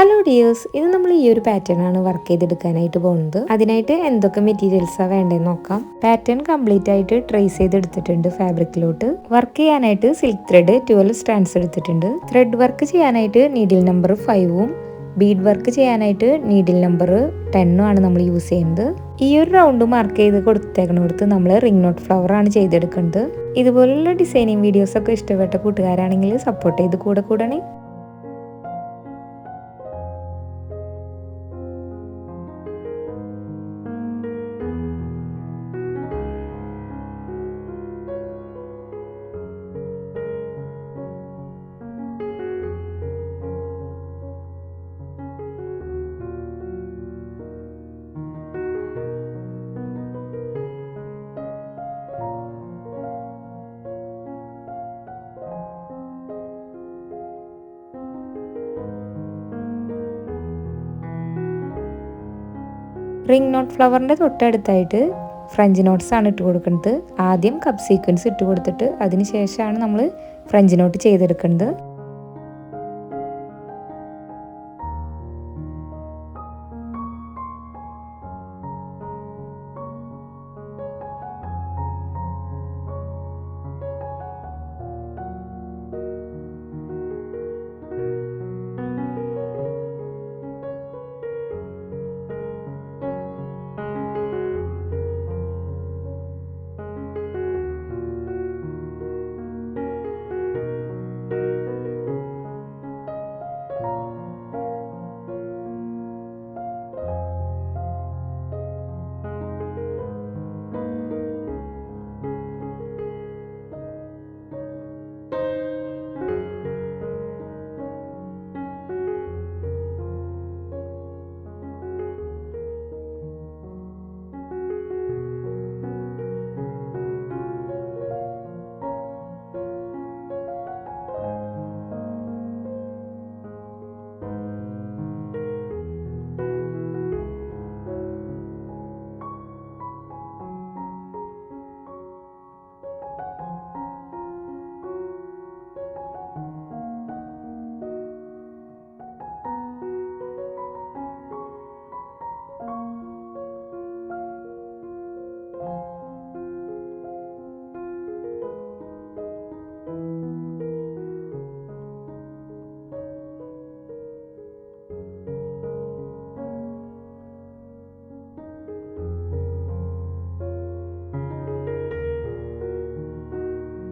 Hello dears, ഇത് നമ്മൾ ഈ ഒരു പാറ്റേൺ ആണ് വർക്ക് ചെയ്തെടുക്കാനായിട്ട് പോകുന്നത്. അതിനായിട്ട് എന്തൊക്കെ മെറ്റീരിയൽസാണ് വേണ്ടതെന്ന് നോക്കാം. പാറ്റേൺ കംപ്ലീറ്റ് ആയിട്ട് ട്രേസ് ചെയ്തെടുത്തിട്ടുണ്ട് ഫാബ്രിക്കിലോട്ട്. വർക്ക് ചെയ്യാനായിട്ട് സിൽക്ക് ത്രെഡ് 12 സ്റ്റാൻഡ്സ് എടുത്തിട്ടുണ്ട്. ത്രെഡ് വർക്ക് ചെയ്യാനായിട്ട് നീഡിൽ നമ്പർ 5ഉം ബീഡ് വർക്ക് ചെയ്യാനായിട്ട് നീഡിൽ നമ്പർ 10ഉം ആണ് നമ്മൾ യൂസ് ചെയ്യുന്നത്. ഈ ഒരു റൗണ്ട് മാർക്ക് ചെയ്ത് കൊടുത്തേക്കണോടത്ത് നമ്മൾ റിംഗ് നോട്ട് ഫ്ലവർ ആണ് ചെയ്തെടുക്കുന്നത്. ഇതുപോലുള്ള ഡിസൈനിങ് വീഡിയോസ് ഒക്കെ ഇഷ്ടപ്പെട്ട കൂട്ടുകാരാണെങ്കിൽ സപ്പോർട്ട് ചെയ്ത് കൂടണേ. റിംഗ് നോട്ട് ഫ്ലവറിൻ്റെ തൊട്ടടുത്തായിട്ട് ഫ്രഞ്ച് നോട്ട്സ് ആണ് ഇട്ട് കൊടുക്കുന്നത്. ആദ്യം കപ്പ് സീക്വൻസ് ഇട്ട് കൊടുത്തിട്ട് അതിന് ശേഷമാണ് നമ്മൾ ഫ്രഞ്ച് നോട്ട് ചെയ്തെടുക്കുന്നത്.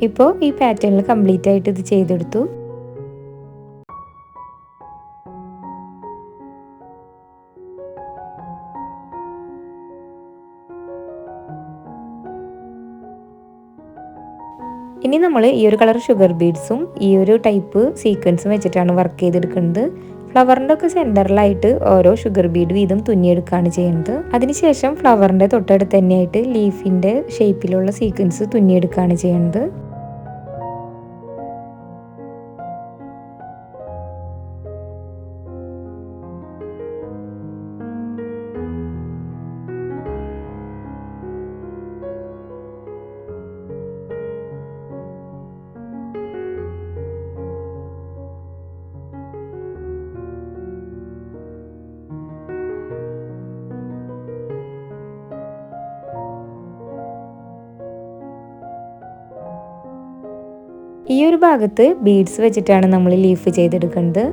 ഇപ്പോൾ ഈ പാറ്റേണിൽ കംപ്ലീറ്റ് ആയിട്ട് ഇത് ചെയ്തെടുത്തു. ഇനി നമ്മൾ ഈ ഒരു കളർ ഷുഗർ ബീഡ്സും ഈ ഒരു ടൈപ്പ് സീക്വൻസും വെച്ചിട്ടാണ് വർക്ക് ചെയ്തെടുക്കുന്നത്. ഫ്ലവറിൻ്റെ ഒക്കെ സെൻറ്ററിലായിട്ട് ഓരോ ഷുഗർ ബീഡ് വീതം തുന്നിയെടുക്കുകയാണ് ചെയ്യുന്നത്. അതിനുശേഷം ഫ്ലവറിൻ്റെ തൊട്ടടുത്ത് തന്നെയായിട്ട് ലീഫിൻ്റെ ഷേപ്പിലുള്ള സീക്വൻസ് തുന്നിയെടുക്കുകയാണ് ചെയ്യുന്നത്. ഈ ഒരു ഭാഗത്ത് ബീഡ്സ് വെച്ചിട്ടാണ് നമ്മൾ ലീഫ് ചെയ്തെടുക്കുന്നത്.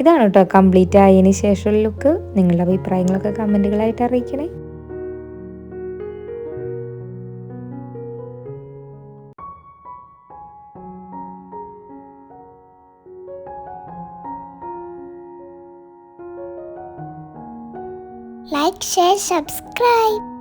ഇതാണ് കേട്ടോ കംപ്ലീറ്റ് ആയതിന് ശേഷമുള്ള ലുക്ക്. നിങ്ങളുടെ അഭിപ്രായങ്ങളൊക്കെ കമൻറ്റുകളായിട്ട് അറിയിക്കണേ. Like, share, subscribe.